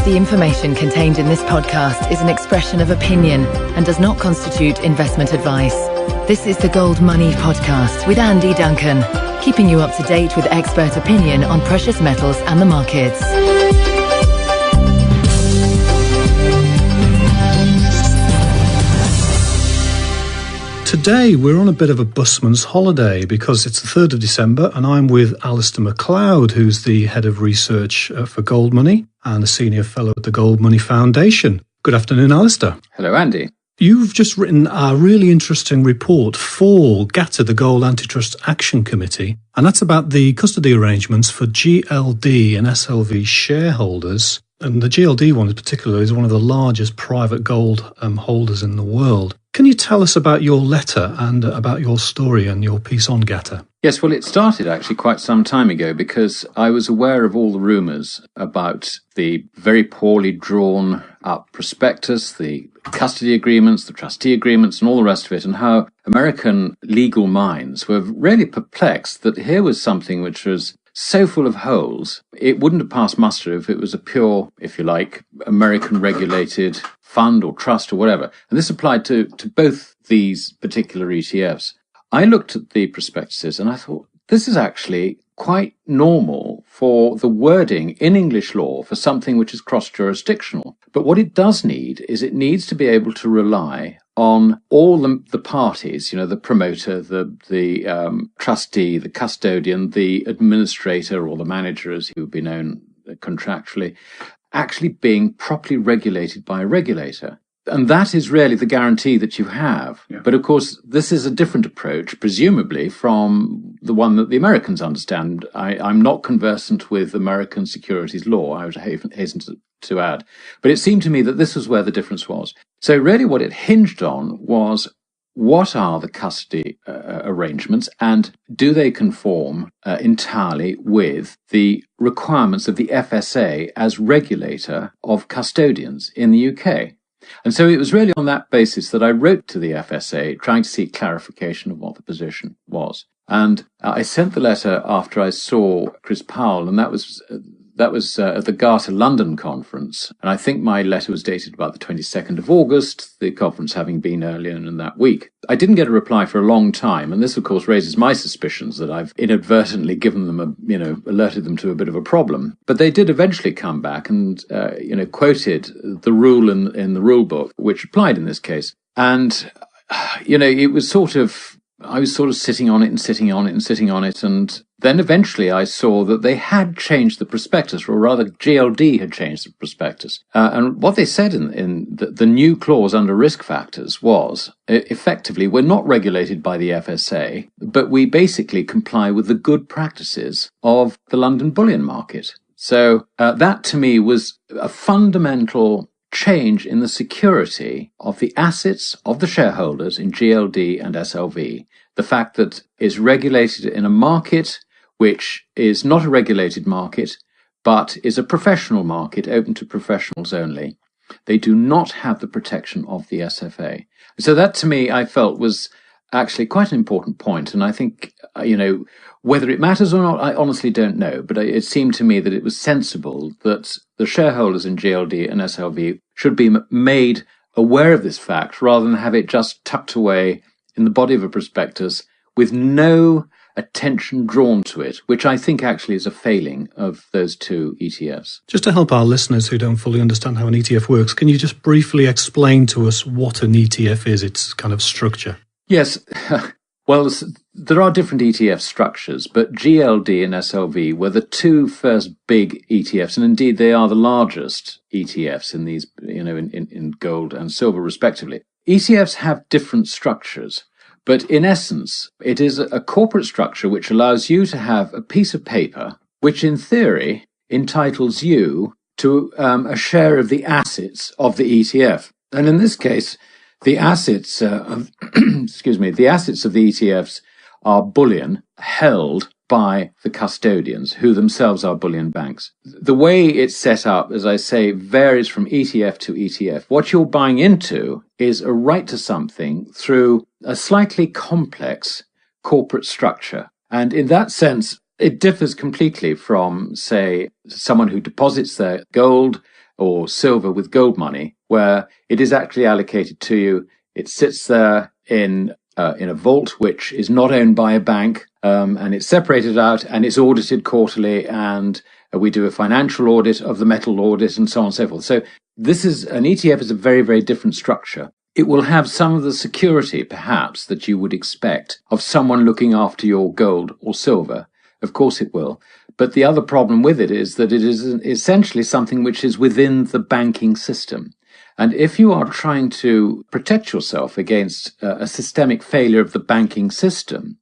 The information contained in this podcast is an expression of opinion and does not constitute investment advice. This is the Gold Money Podcast with Andy Duncan, keeping you up to date with expert opinion on precious metals and the markets. Today we're on a bit of a busman's holiday because it's the 3rd of December and I'm with Alasdair Macleod, who's the head of research for GoldMoney and a senior fellow at the GoldMoney Foundation. Good afternoon, Alasdair. Hello, Andy. You've just written a really interesting report for GATA, the Gold Antitrust Action Committee, and that's about the custody arrangements for GLD and SLV shareholders. And the GLD one in particular is one of the largest private gold holders in the world. Can you tell us about your letter and about your story and your piece on GATA? Yes, well, it started actually quite some time ago because I was aware of all the rumours about the very poorly drawn up prospectus, the custody agreements, the trustee agreements and all the rest of it, and how American legal minds were really perplexed that here was something which was so full of holes, it wouldn't have passed muster if it was a pure, if you like, American regulated fund or trust or whatever. And this applied to both these particular ETFs. I looked at the prospectuses and I thought, this is actually quite normal for the wording in English law for something which is cross-jurisdictional. But what it does need is it needs to be able to rely on all the parties, you know, the promoter, the trustee, the custodian, the administrator or the manager, as he would be known contractually, actually being properly regulated by a regulator. And that is really the guarantee that you have. Yeah. But of course, this is a different approach, presumably, from the one that the Americans understand. I'm not conversant with American securities law, I would hasten to add. But it seemed to me that this was where the difference was. So really what it hinged on was, what are the custody arrangements and do they conform entirely with the requirements of the FSA as regulator of custodians in the UK? And so it was really on that basis that I wrote to the FSA trying to seek clarification of what the position was. And I sent the letter after I saw Chris Powell, and that was at the GATA London conference. And I think my letter was dated about the 22nd of August, the conference having been earlier in that week. I didn't get a reply for a long time. And this, of course, raises my suspicions that I've inadvertently given them alerted them to a bit of a problem. But they did eventually come back and, quoted the rule in the rule book, which applied in this case. And, it was I was sort of sitting on it. And then eventually I saw that they had changed the prospectus, or rather GLD had changed the prospectus. And what they said in the new clause under risk factors was, effectively, we're not regulated by the FSA, but we basically comply with the good practices of the London bullion market. So that to me was a fundamental change in the security of the assets of the shareholders in GLD and SLV. The fact that it's regulated in a market which is not a regulated market, but is a professional market open to professionals only. They do not have the protection of the SFA. So that to me, I felt was actually quite an important point. And I think, whether it matters or not, I honestly don't know. But it seemed to me that it was sensible that the shareholders in GLD and SLV should be made aware of this fact rather than have it just tucked away in the body of a prospectus with no attention drawn to it, which I think actually is a failing of those two ETFs. Just to help our listeners who don't fully understand how an ETF works, can you just briefly explain to us what an ETF is, its kind of structure? Yes. Well, there are different ETF structures, but GLD and SLV were the two first big ETFs, and indeed they are the largest ETFs in these, in gold and silver respectively. ETFs have different structures, but in essence, it is a corporate structure which allows you to have a piece of paper which in theory entitles you to a share of the assets of the ETF. And in this case, the assets of the assets of the ETFs are bullion held by the custodians, who themselves are bullion banks. The way it's set up, as I say, varies from ETF to ETF. What you're buying into is a right to something through a slightly complex corporate structure. And in that sense, it differs completely from, say, someone who deposits their gold or silver with GoldMoney, where it is actually allocated to you. It sits there in a vault which is not owned by a bank, and it's separated out and it's audited quarterly, and we do a financial audit of the metal audit and so on and so forth. So this is an ETF is a very, very different structure. It will have some of the security, perhaps, that you would expect of someone looking after your gold or silver. Of course it will. But the other problem with it is that it is essentially something which is within the banking system. And if you are trying to protect yourself against a systemic failure of the banking system,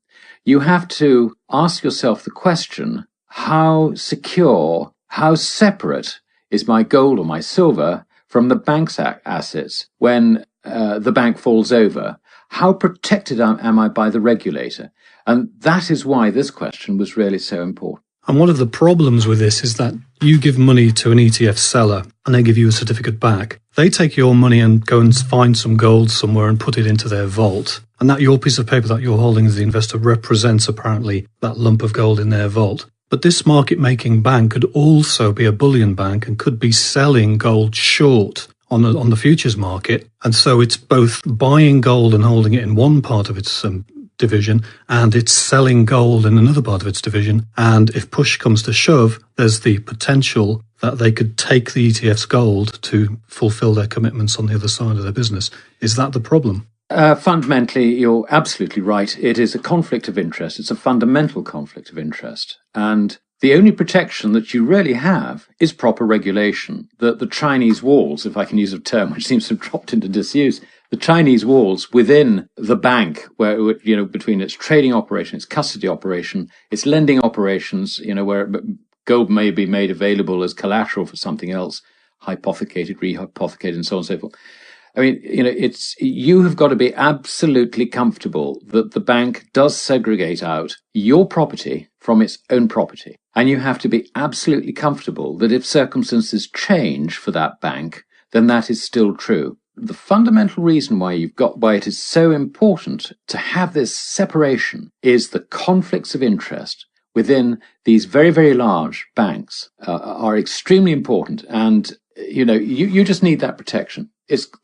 you have to ask yourself the question, how secure, how separate is my gold or my silver from the bank's assets when the bank falls over? How protected am I by the regulator? And that is why this question was really so important. And one of the problems with this is that you give money to an ETF seller and they give you a certificate back. They take your money and go and find some gold somewhere and put it into their vault. And that your piece of paper that you're holding as the investor represents apparently that lump of gold in their vault. But this market-making bank could also be a bullion bank and could be selling gold short on the futures market. And so it's both buying gold and holding it in one part of its division, and it's selling gold in another part of its division. And if push comes to shove, there's the potential that they could take the ETF's gold to fulfill their commitments on the other side of their business. Is that the problem? Fundamentally, you're absolutely right. It is a conflict of interest. It's a fundamental conflict of interest. And the only protection that you really have is proper regulation. The Chinese walls, if I can use a term which seems to have dropped into disuse, the Chinese walls within the bank, where, between its trading operation, its custody operation, its lending operations, where gold may be made available as collateral for something else, hypothecated, rehypothecated, and so on and so forth. I mean, you have got to be absolutely comfortable that the bank does segregate out your property from its own property. And you have to be absolutely comfortable that if circumstances change for that bank, then that is still true. The fundamental reason why it is so important to have this separation is the conflicts of interest within these very, very large banks are extremely important. And, you just need that protection.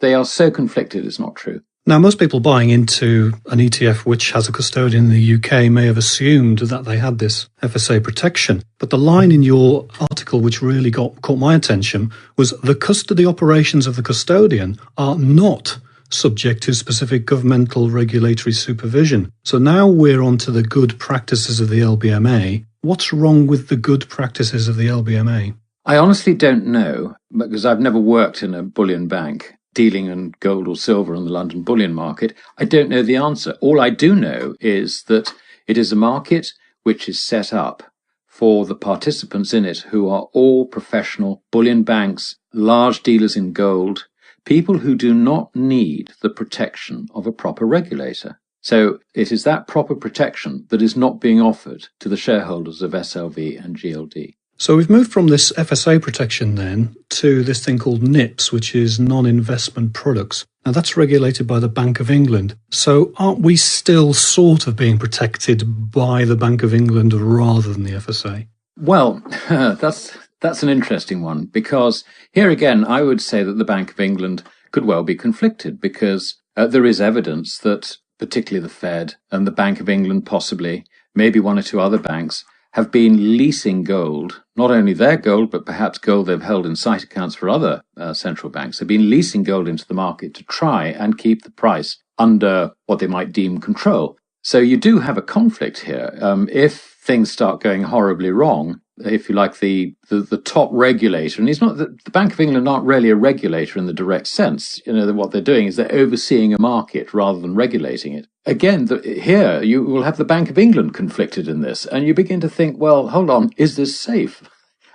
They are so conflicted, it's not true. Now, most people buying into an ETF which has a custodian in the UK may have assumed that they had this FSA protection. But the line in your article which really caught my attention was the custody operations of the custodian are not subject to specific governmental regulatory supervision. So now we're on to the good practices of the LBMA. What's wrong with the good practices of the LBMA? I honestly don't know, because I've never worked in a bullion bank dealing in gold or silver on the London bullion market. I don't know the answer. All I do know is that it is a market which is set up for the participants in it who are all professional bullion banks, large dealers in gold, people who do not need the protection of a proper regulator. So it is that proper protection that is not being offered to the shareholders of SLV and GLD. So we've moved from this FSA protection then to this thing called NIPS, which is non-investment products. Now that's regulated by the Bank of England. So aren't we still sort of being protected by the Bank of England rather than the FSA? Well, that's an interesting one, because here again, I would say that the Bank of England could well be conflicted, because there is evidence that particularly the Fed and the Bank of England, possibly, maybe one or two other banks, have been leasing gold, not only their gold, but perhaps gold they've held in sight accounts for other central banks. They've been leasing gold into the market to try and keep the price under what they might deem control. So you do have a conflict here. If things start going horribly wrong, if you like, the top regulator, and the Bank of England aren't really a regulator in the direct sense. What they're doing is they're overseeing a market rather than regulating it. Again, here you will have the Bank of England conflicted in this, and you begin to think, well, hold on, is this safe?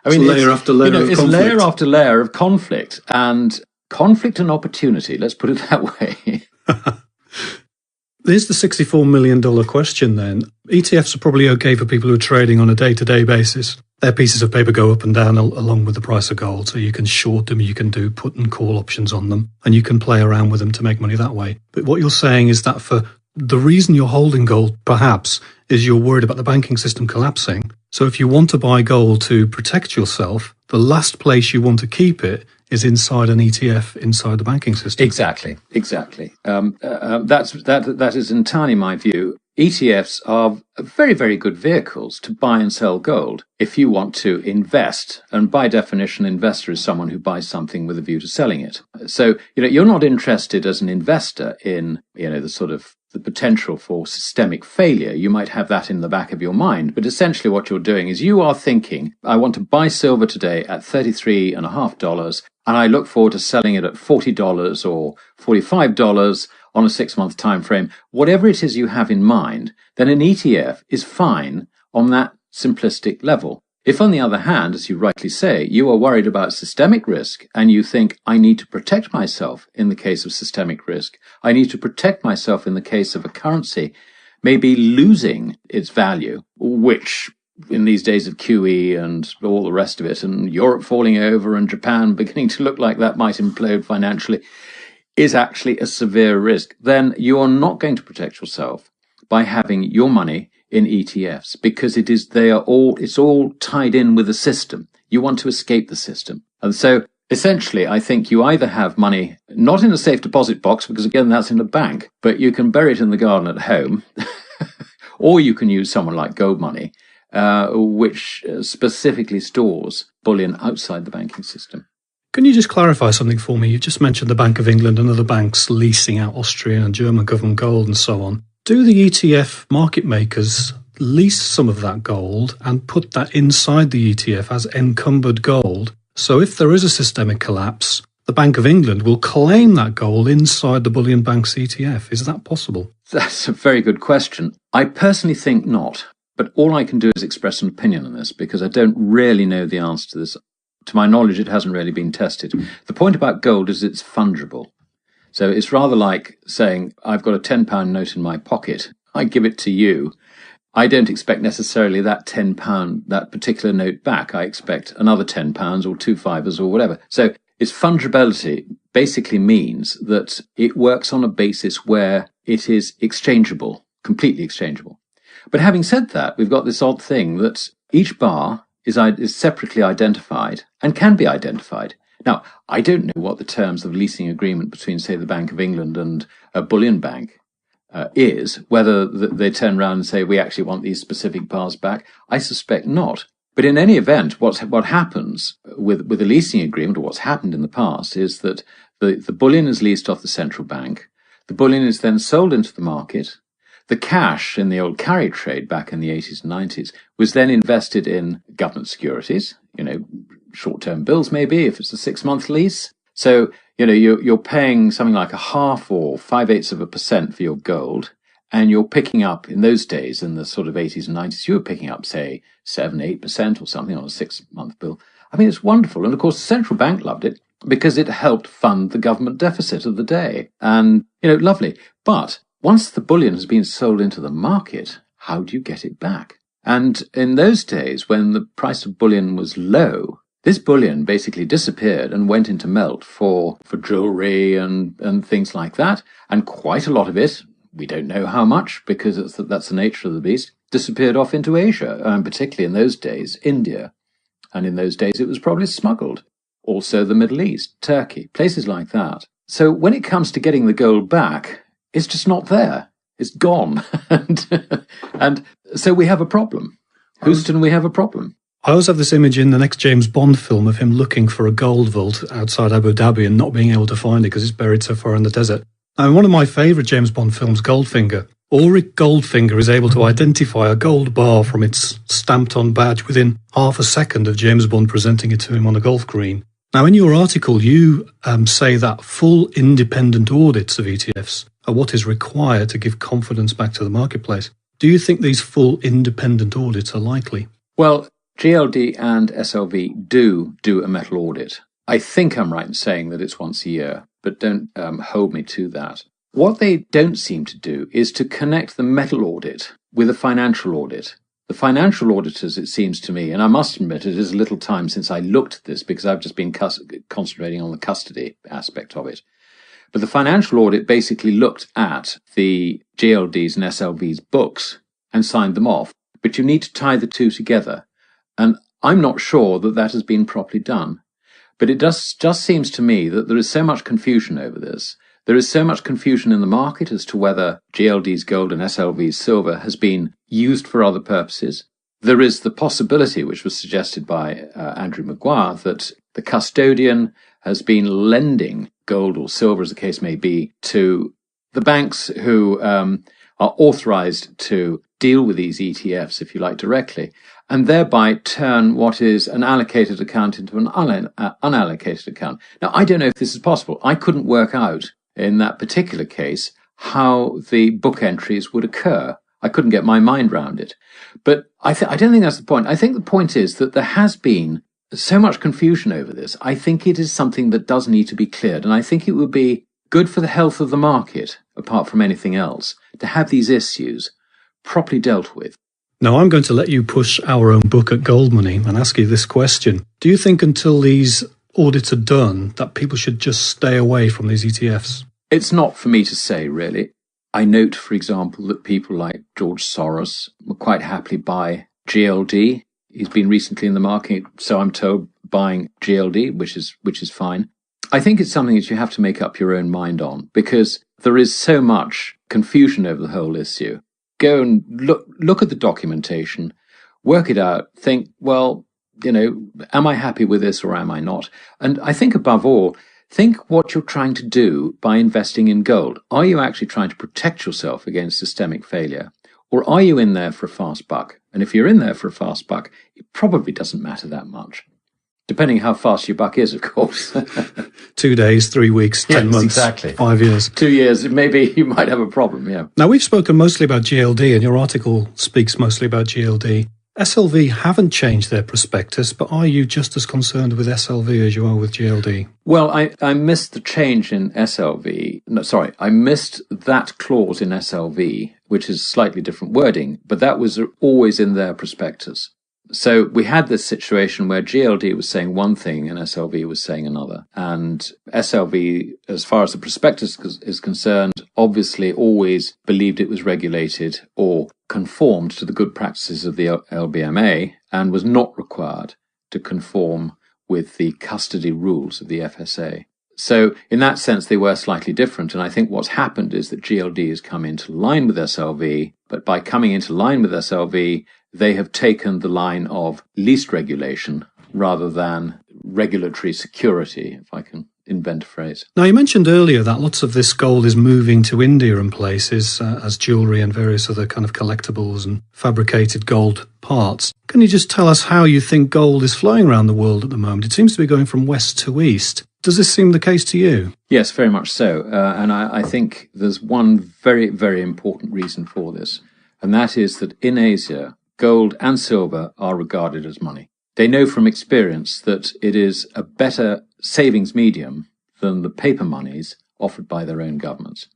I mean, layer after layer of conflict. It's layer after layer of conflict, and opportunity, let's put it that way. Here's the $64 million question then. ETFs are probably okay for people who are trading on a day-to-day basis. Their pieces of paper go up and down along with the price of gold, so you can short them, you can do put and call options on them, and you can play around with them to make money that way. But what you're saying is that for the reason you're holding gold, perhaps, is you're worried about the banking system collapsing. So if you want to buy gold to protect yourself, the last place you want to keep it is inside an ETF inside the banking system. Exactly. That is entirely my view. ETFs are very, very good vehicles to buy and sell gold if you want to invest. And by definition, investor is someone who buys something with a view to selling it. So, you're not interested as an investor in, the potential for systemic failure. You might have that in the back of your mind, but essentially what you're doing is you are thinking, I want to buy silver today at $33.50, and I look forward to selling it at $40 or $45 on a 6-month time frame. Whatever it is you have in mind, then an ETF is fine on that simplistic level. If, on the other hand, as you rightly say, you are worried about systemic risk and you think, I need to protect myself in the case of systemic risk, I need to protect myself in the case of a currency maybe losing its value, which in these days of QE and all the rest of it, and Europe falling over and Japan beginning to look like that might implode financially, is actually a severe risk, then you are not going to protect yourself by having your money in ETFs, because it's all tied in with the system. You want to escape the system. And so essentially, I think you either have money not in a safe deposit box, because again, that's in a bank, but you can bury it in the garden at home, or you can use someone like GoldMoney, which specifically stores bullion outside the banking system. Can you just clarify something for me? You just mentioned the Bank of England and other banks leasing out Austrian and German government gold and so on. Do the ETF market makers lease some of that gold and put that inside the ETF as encumbered gold? So if there is a systemic collapse, the Bank of England will claim that gold inside the bullion bank's ETF. Is that possible? That's a very good question. I personally think not, but all I can do is express an opinion on this because I don't really know the answer to this. To my knowledge, it hasn't really been tested. The point about gold is it's fungible. So it's rather like saying, I've got a £10 note in my pocket. I give it to you. I don't expect necessarily that £10, that particular note back. I expect another £10 or 2 fivers or whatever. So its fungibility basically means that it works on a basis where it is exchangeable, completely exchangeable. But having said that, we've got this odd thing that each bar is separately identified and can be identified. Now, I don't know what the terms of leasing agreement between, say, the Bank of England and a bullion bank is, whether they turn around and say, we actually want these specific bars back. I suspect not. But in any event, what happens with a leasing agreement, or what's happened in the past, is that the bullion is leased off the central bank. The bullion is then sold into the market. The cash in the old carry trade back in the 80s and 90s was then invested in government securities, short-term bills maybe, if it's a 6-month lease. So, you're paying something like 0.5 or 0.6% for your gold, and you're picking up, in those days, in the sort of 80s and 90s, you were picking up, say, 7-8% or something on a 6-month bill. I mean, it's wonderful. And of course, the central bank loved it because it helped fund the government deficit of the day. And, lovely. But once the bullion has been sold into the market, how do you get it back? And in those days, when the price of bullion was low, this bullion basically disappeared and went into melt for jewelry and things like that. And quite a lot of it, we don't know how much because that's the nature of the beast, disappeared off into Asia, and particularly in those days, India. And in those days, it was probably smuggled. Also the Middle East, Turkey, places like that. So when it comes to getting the gold back, it's just not there. It's gone. and so we have a problem. Houston, we have a problem. I always have this image in the next James Bond film of him looking for a gold vault outside Abu Dhabi and not being able to find it because it's buried so far in the desert. Now, in one of my favourite James Bond films, Goldfinger, Ulrich Goldfinger is able to identify a gold bar from its stamped-on badge within half a second of James Bond presenting it to him on a golf green. Now, in your article, you say that full independent audits of ETFs are what is required to give confidence back to the marketplace. Do you think these full independent audits are likely? Well, GLD and SLV do a metal audit. I think I'm right in saying that it's once a year, but don't hold me to that. What they don't seem to do is to connect the metal audit with a financial audit. The financial auditors, it seems to me, and I must admit it is a little time since I looked at this because I've just been concentrating on the custody aspect of it. But the financial audit basically looked at the GLD's and SLV's books and signed them off. But you need to tie the two together. And I'm not sure that has been properly done. But it just seems to me that there is so much confusion over this. There is so much confusion in the market as to whether GLD's gold and SLV's silver has been used for other purposes. There is the possibility, which was suggested by Andrew Maguire, that the custodian has been lending gold or silver, as the case may be, to the banks who are authorized to deal with these ETFs, if you like, directly, and thereby turn what is an allocated account into an unallocated account. Now, I don't know if this is possible. I couldn't work out in that particular case how the book entries would occur. I couldn't get my mind around it. But I don't think that's the point. I think the point is that there has been so much confusion over this. I think it is something that does need to be cleared. And I think it would be good for the health of the market, apart from anything else, to have these issues properly dealt with. Now, I'm going to let you push our own book at GoldMoney and ask you this question. Do you think until these audits are done that people should just stay away from these ETFs? It's not for me to say, really. I note, for example, that people like George Soros will quite happily buy GLD. He's been recently in the market, so I'm told, buying GLD, which is fine. I think it's something that you have to make up your own mind on, because there is so much confusion over the whole issue. Go and look at the documentation, work it out, think, well, am I happy with this or am I not? And I think above all, think what you're trying to do by investing in gold. Are you actually trying to protect yourself against systemic failure? Or are you in there for a fast buck? And if you're in there for a fast buck, it probably doesn't matter that much. Depending how fast your buck is, of course. 2 days, 3 weeks, 10 months, exactly. 5 years. 2 years, maybe you might have a problem, yeah. Now, we've spoken mostly about GLD, and your article speaks mostly about GLD. SLV haven't changed their prospectus, but are you just as concerned with SLV as you are with GLD? Well, I missed the change in SLV. No, sorry, I missed that clause in SLV, which is slightly different wording, but that was always in their prospectus. So we had this situation where GLD was saying one thing and SLV was saying another. And SLV, as far as the prospectus is concerned, obviously always believed it was regulated or conformed to the good practices of the LBMA and was not required to conform with the custody rules of the FSA. So in that sense, they were slightly different. And I think what's happened is that GLD has come into line with SLV, but by coming into line with SLV, they have taken the line of least regulation rather than regulatory security, if I can invent a phrase. Now, you mentioned earlier that lots of this gold is moving to India and places as jewellery and various other kind of collectibles and fabricated gold parts. Can you just tell us how you think gold is flowing around the world at the moment? It seems to be going from west to east. Does this seem the case to you? Yes, very much so. And I think there's one very, very important reason for this, and that is that in Asia, gold and silver are regarded as money. They know from experience that it is a better savings medium than the paper monies offered by their own governments.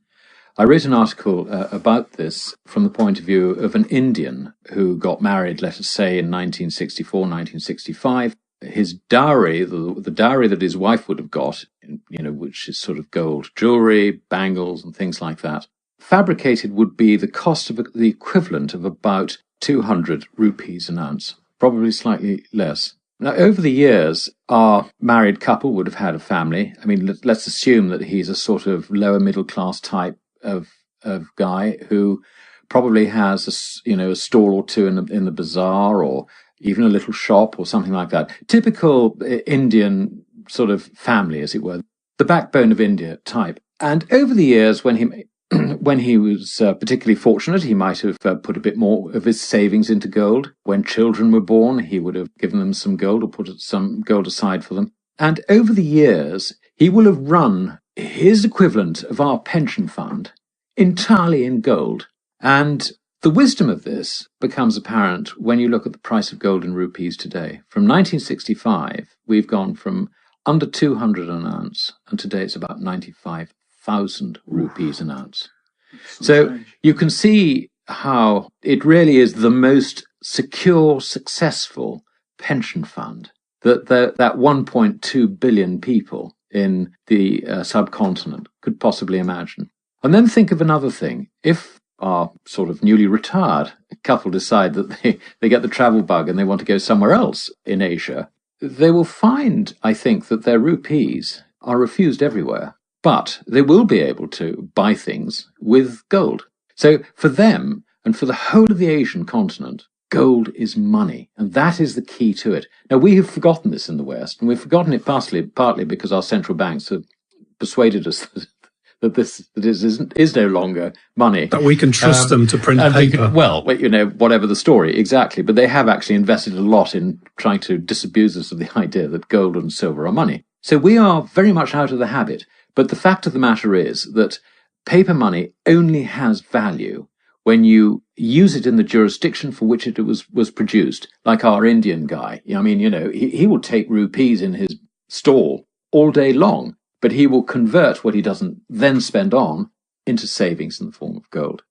I wrote an article about this from the point of view of an Indian who got married, let us say, in 1964, 1965. His dowry, the dowry that his wife would have got, which is sort of gold jewelry, bangles and things like that, fabricated would be the cost of the equivalent of about 200 rupees an ounce, probably slightly less. Now, over the years, our married couple would have had a family. I mean, let's assume that he's a sort of lower middle class type of guy who probably has a stall or two in the bazaar, or even a little shop or something like that. Typical Indian sort of family, as it were, the backbone of India type. And over the years, when he was particularly fortunate, he might have put a bit more of his savings into gold. When children were born, he would have given them some gold or put some gold aside for them. And over the years, he will have run his equivalent of our pension fund entirely in gold. And the wisdom of this becomes apparent when you look at the price of gold in rupees today. From 1965, we've gone from under 200 an ounce, and today it's about 95,000 rupees an ounce. So you can see how it really is the most secure, successful pension fund that 1.2 billion people in the subcontinent could possibly imagine. And then think of another thing. If our sort of newly retired couple decide that they get the travel bug and they want to go somewhere else in Asia, they will find, I think, that their rupees are refused everywhere, but they will be able to buy things with gold. So for them, and for the whole of the Asian continent, gold is money, and that is the key to it. Now, we have forgotten this in the West, and we've forgotten it partly because our central banks have persuaded us that this is no longer money. That we can trust them to print paper. Whatever the story, exactly. But they have actually invested a lot in trying to disabuse us of the idea that gold and silver are money. So we are very much out of the habit. But the fact of the matter is that paper money only has value when you use it in the jurisdiction for which it was produced, like our Indian guy. I mean, he will take rupees in his stall all day long, but he will convert what he doesn't then spend on into savings in the form of gold.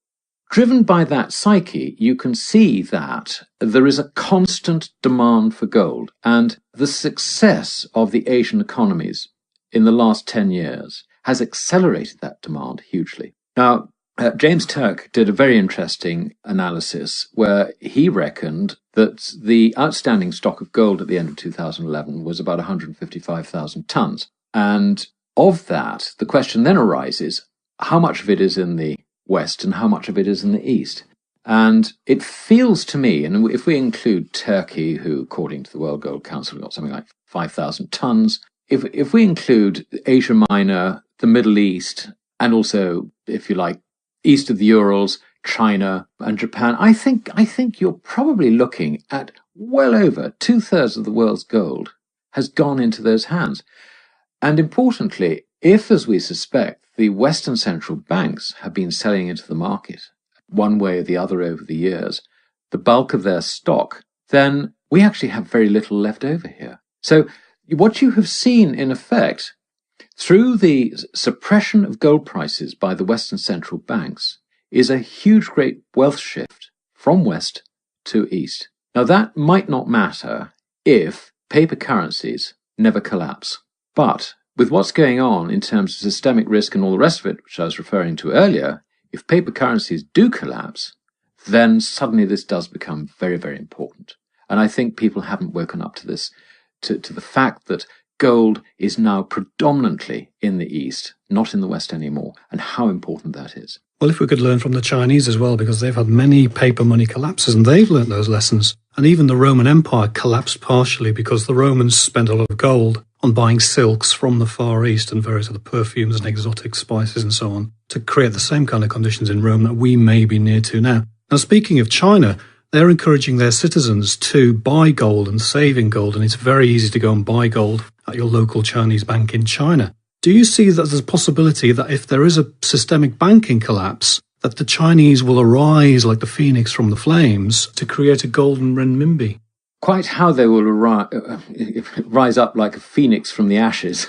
Driven by that psyche, you can see that there is a constant demand for gold, and the success of the Asian economies in the last 10 years has accelerated that demand hugely. Now, James Turk did a very interesting analysis where he reckoned that the outstanding stock of gold at the end of 2011 was about 155,000 tons. And of that, the question then arises, how much of it is in the West and how much of it is in the East? And it feels to me, and if we include Turkey, who, according to the World Gold Council, got something like 5,000 tons, if we include Asia Minor, the Middle East, and also, if you like, east of the Urals, China and Japan, I think you're probably looking at well over 2/3 of the world's gold has gone into those hands. And importantly, if, as we suspect, the Western central banks have been selling into the market one way or the other over the years, the bulk of their stock, then we actually have very little left over here. So what you have seen, in effect, through the suppression of gold prices by the Western central banks, is a huge, great wealth shift from West to East. Now, that might not matter if paper currencies never collapse. But with what's going on in terms of systemic risk and all the rest of it, which I was referring to earlier, if paper currencies do collapse, then suddenly this does become very, very important. And I think people haven't woken up to this, to the fact that gold is now predominantly in the East, not in the West anymore, and how important that is. Well, if we could learn from the Chinese as well, because they've had many paper money collapses and they've learnt those lessons. And even the Roman Empire collapsed partially because the Romans spent a lot of gold on buying silks from the Far East and various other perfumes and exotic spices and so on to create the same kind of conditions in Rome that we may be near to now. Now, speaking of China, they're encouraging their citizens to buy gold and save in gold, and it's very easy to go and buy gold at your local Chinese bank in China. Do you see that there's a possibility that if there is a systemic banking collapse, that the Chinese will arise like the phoenix from the flames to create a golden renminbi? Quite how they will rise up like a phoenix from the ashes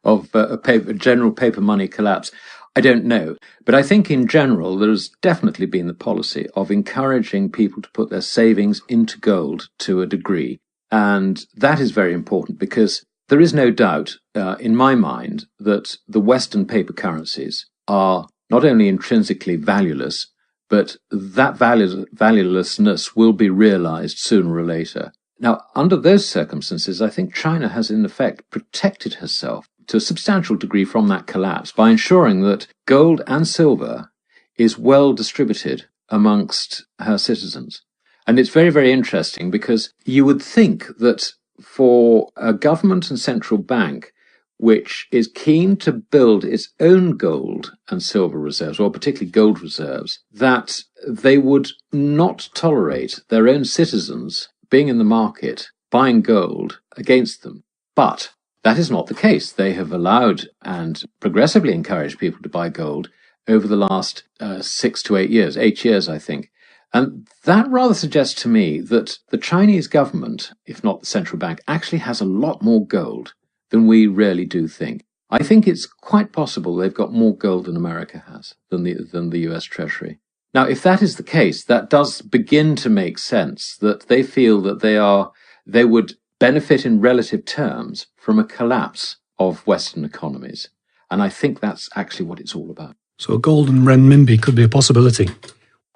of a general paper money collapse, I don't know. But I think in general there has definitely been the policy of encouraging people to put their savings into gold to a degree. And that is very important because there is no doubt in my mind that the Western paper currencies are not only intrinsically valueless, but that valuelessness will be realized sooner or later. Now, under those circumstances, I think China has in effect protected herself to a substantial degree from that collapse by ensuring that gold and silver is well distributed amongst her citizens. And it's very, very interesting because you would think that for a government and central bank which is keen to build its own gold and silver reserves, or particularly gold reserves, that they would not tolerate their own citizens being in the market buying gold against them. But that is not the case. They have allowed and progressively encouraged people to buy gold over the last 6 to 8 years, 8 years, I think. And that rather suggests to me that the Chinese government, if not the central bank, actually has a lot more gold than we really do think. I think it's quite possible they've got more gold than America has, than the US Treasury. Now, if that is the case, that does begin to make sense, that they feel that they would benefit in relative terms from a collapse of Western economies. And I think that's actually what it's all about. So a golden renminbi could be a possibility.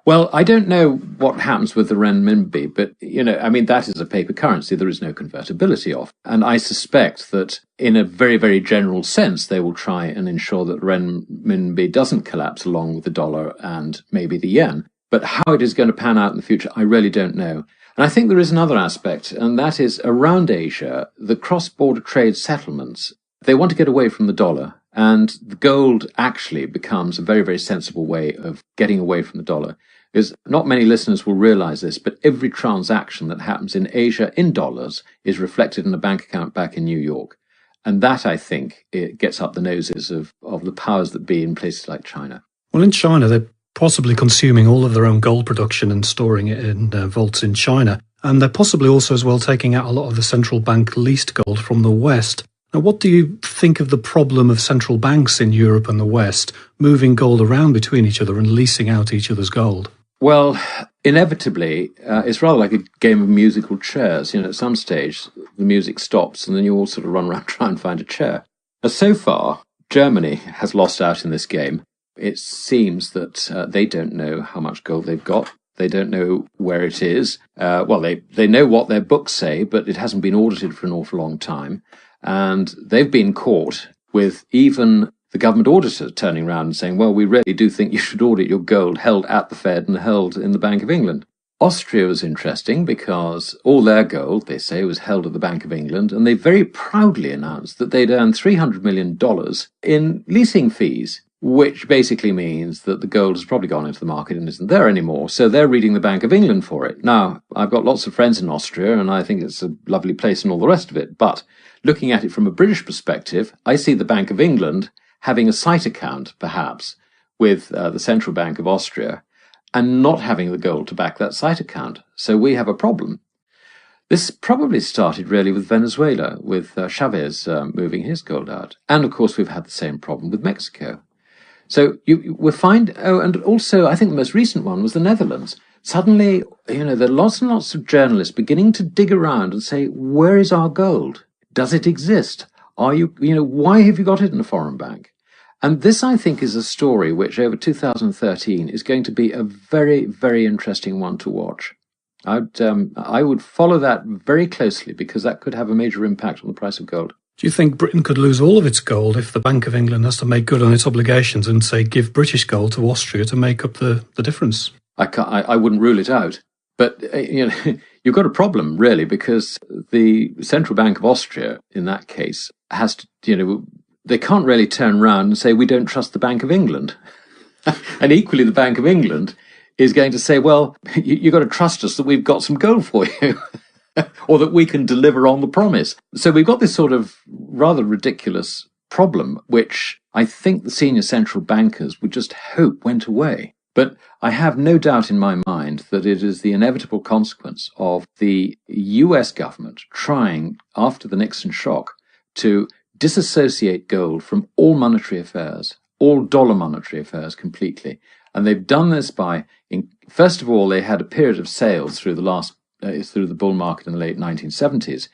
Well, I don't know what happens with the renminbi, but, that is a paper currency. There is no convertibility of. And I suspect that in a very, very general sense, they will try and ensure that the renminbi doesn't collapse along with the dollar and maybe the yen. But how it is going to pan out in the future, I really don't know. And I think there is another aspect, and that is around Asia, the cross-border trade settlements. They want to get away from the dollar, and the gold actually becomes a very, very sensible way of getting away from the dollar. Because not many listeners will realize this, but every transaction that happens in Asia in dollars is reflected in a bank account back in New York. And that, I think, it gets up the noses of the powers that be in places like China. Well, in China, they're possibly consuming all of their own gold production and storing it in vaults in China. And they're possibly also as well taking out a lot of the central bank leased gold from the West. Now, what do you think of the problem of central banks in Europe and the West moving gold around between each other and leasing out each other's gold? Well, inevitably, it's rather like a game of musical chairs. At some stage, the music stops and then you all sort of run around trying to find a chair. Now, so far, Germany has lost out in this game. It seems that they don't know how much gold they've got. They don't know where it is. They know what their books say, but it hasn't been audited for an awful long time. And they've been caught with even the government auditor turning around and saying, well, we really do think you should audit your gold held at the Fed and held in the Bank of England. Austria was interesting because all their gold, they say, was held at the Bank of England, and they very proudly announced that they'd earned $300 million in leasing fees, which basically means that the gold has probably gone into the market and isn't there anymore. So they're reading the Bank of England for it. Now, I've got lots of friends in Austria, and I think it's a lovely place and all the rest of it. But looking at it from a British perspective, I see the Bank of England having a sight account, perhaps, with the Central Bank of Austria, and not having the gold to back that sight account. So we have a problem. This probably started really with Venezuela, with Chavez moving his gold out. And of course, we've had the same problem with Mexico. So we find, and also I think the most recent one was the Netherlands. Suddenly, there are lots and lots of journalists beginning to dig around and say, where is our gold? Does it exist? Why have you got it in a foreign bank? And this, I think, is a story which over 2013 is going to be a very, very interesting one to watch. I would follow that very closely because that could have a major impact on the price of gold. Do you think Britain could lose all of its gold if the Bank of England has to make good on its obligations and, say, give British gold to Austria to make up the difference? I wouldn't rule it out. But, you've got a problem, really, because the Central Bank of Austria, in that case, has to, they can't really turn around and say, we don't trust the Bank of England. And equally, the Bank of England is going to say, well, you've got to trust us that we've got some gold for you. Or that we can deliver on the promise. So we've got this sort of rather ridiculous problem, which I think the senior central bankers would just hope went away. But I have no doubt in my mind that it is the inevitable consequence of the US government trying, after the Nixon shock, to disassociate gold from all monetary affairs, all dollar monetary affairs completely. And they've done this by, first of all, they had a period of sales through the bull market in the late 1970s,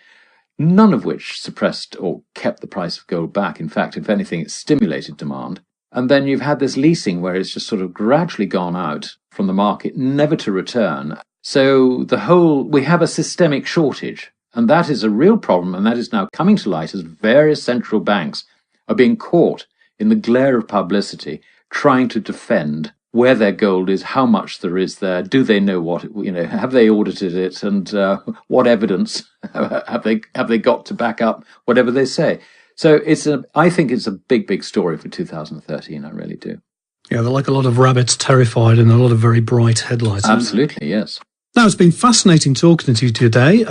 none of which suppressed or kept the price of gold back. In fact, if anything, it stimulated demand. And then you've had this leasing where it's just sort of gradually gone out from the market, never to return. So we have a systemic shortage, and that is a real problem, and that is now coming to light as various central banks are being caught in the glare of publicity, trying to defend where their gold is, how much there is there, do they know what, have they audited it, and what evidence have they got to back up whatever they say. So I think it's a big, big story for 2013, I really do. Yeah, they're like a lot of rabbits terrified and a lot of very bright headlights. Absolutely, yes. Now, it's been fascinating talking to you today,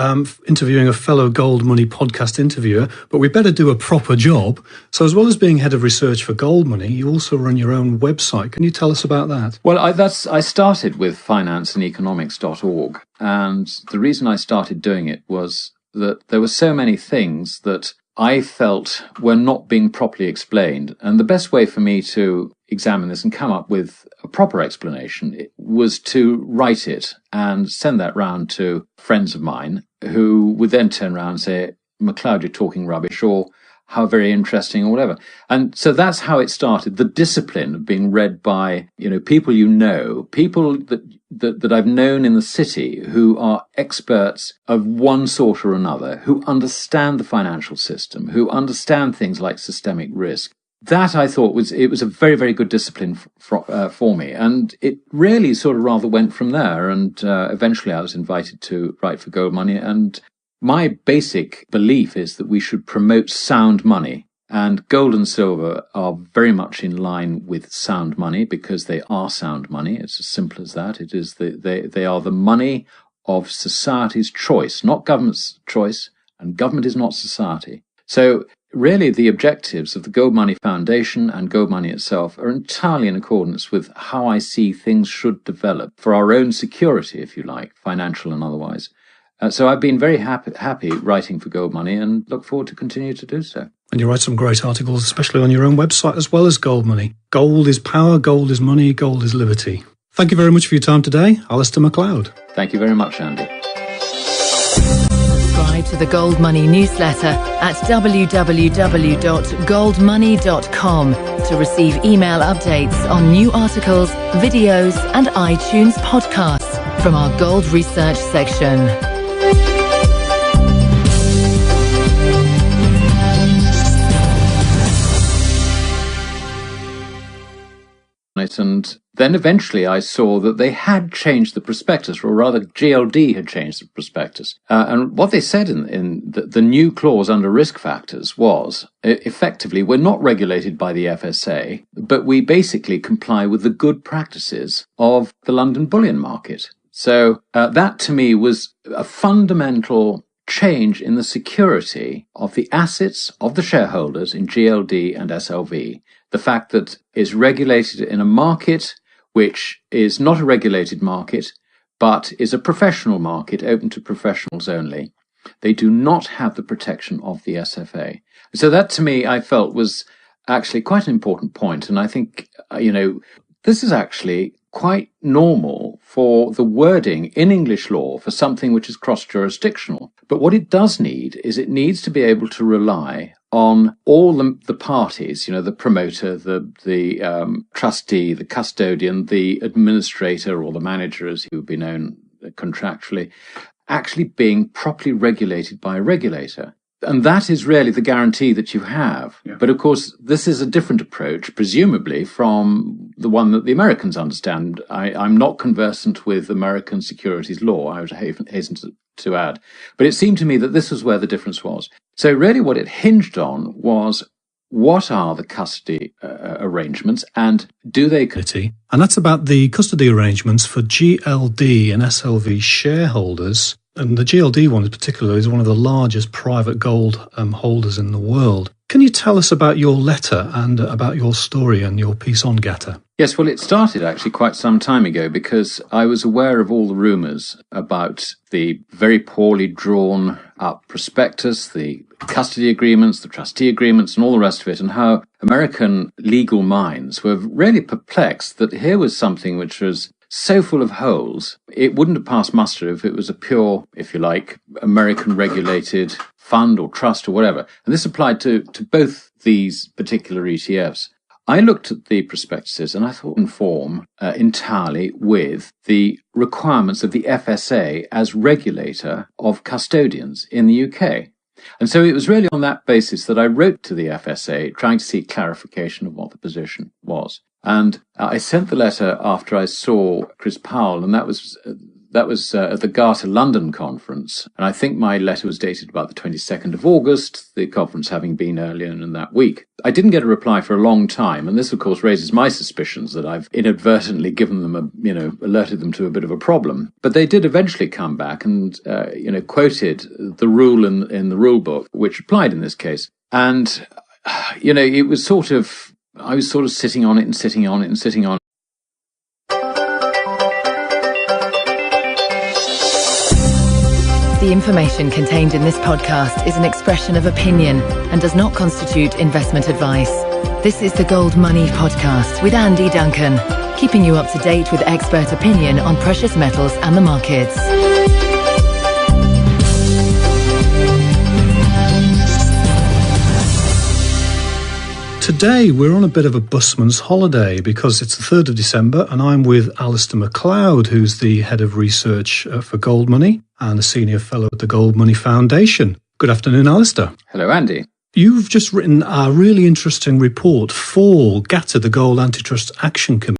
interviewing a fellow GoldMoney podcast interviewer, but we better do a proper job. So as well as being head of research for GoldMoney, you also run your own website. Can you tell us about that? Well, I started with financeandeconomics.org, and the reason I started doing it was that there were so many things that I felt were not being properly explained. And the best way for me to examine this and come up with a proper explanation was to write it and send that round to friends of mine who would then turn around and say, Macleod, you're talking rubbish, or how very interesting or whatever. And so that's how it started. The discipline of being read by, people people that I've known in the city who are experts of one sort or another, who understand the financial system, who understand things like systemic risk. That I thought was a very, very good discipline for me. And it really sort of rather went from there. And eventually I was invited to write for GoldMoney. And my basic belief is that we should promote sound money. And gold and silver are very much in line with sound money because they are sound money. It's as simple as that. It is they are the money of society's choice, not government's choice. And government is not society. So really, the objectives of the GoldMoney Foundation and GoldMoney itself are entirely in accordance with how I see things should develop for our own security, if you like, financial and otherwise. So I've been very happy writing for GoldMoney and look forward to continue to do so. And you write some great articles, especially on your own website as well as GoldMoney. Gold is power, gold is money, gold is liberty. Thank you very much for your time today, Alasdair Macleod. Thank you very much, Andy. Subscribe to the GoldMoney newsletter at www.goldmoney.com to receive email updates on new articles, videos, and iTunes podcasts from our Gold Research section. And then eventually I saw that they had changed the prospectus, or rather GLD had changed the prospectus. And what they said in the new clause under risk factors was, effectively, we're not regulated by the FSA, but we basically comply with the good practices of the London bullion market. So that to me was a fundamental change in the security of the assets of the shareholders in GLD and SLV. The fact that it's regulated in a market which is not a regulated market, but is a professional market open to professionals only. They do not have the protection of the SFA. So that to me, I felt was actually quite an important point. And I think, this is actually quite normal for the wording in English law for something which is cross-jurisdictional. But what it does need is it needs to be able to rely on all the parties, the promoter, the trustee, the custodian, the administrator, or the manager, as he would be known contractually, actually being properly regulated by a regulator. And that is really the guarantee that you have. Yeah. But of course, this is a different approach, presumably, from the one that the Americans understand. I'm not conversant with American securities law, I would hasten to add. But it seemed to me that this was where the difference was. So really what it hinged on was, what are the custody arrangements, and do they... And that's about the custody arrangements for GLD and SLV shareholders. And the GLD one in particular is one of the largest private gold holders in the world. Can you tell us about your letter and about your story and your piece on GATA? Yes, well, it started actually quite some time ago because I was aware of all the rumours about the very poorly drawn up prospectus, the custody agreements, the trustee agreements, and all the rest of it, and how American legal minds were really perplexed that here was something which was so full of holes, it wouldn't have passed muster if it was a pure, if you like, American regulated fund or trust or whatever. And this applied to both these particular ETFs. I looked at the prospectuses and I thought conform entirely with the requirements of the FSA as regulator of custodians in the UK. And so it was really on that basis that I wrote to the FSA trying to seek clarification of what the position was. And I sent the letter after I saw Chris Powell, and that was at the GATA London conference. And I think my letter was dated about the 22nd of August, the conference having been earlier in that week. I didn't get a reply for a long time, and this, of course, raises my suspicions that I've inadvertently given them alerted them to a bit of a problem. But they did eventually come back and, quoted the rule in the rule book, which applied in this case. And, it was I was sort of sitting on it and sitting on it and sitting on it. The information contained in this podcast is an expression of opinion and does not constitute investment advice. This is the Gold Money Podcast with Andy Duncan, keeping you up to date with expert opinion on precious metals and the markets. Today we're on a bit of a busman's holiday because it's the 3rd of December and I'm with Alasdair Macleod, who's the head of research for GoldMoney and a senior fellow at the GoldMoney Foundation. Good afternoon, Alasdair. Hello, Andy. You've just written a really interesting report for GATA, the Gold Antitrust Action Committee.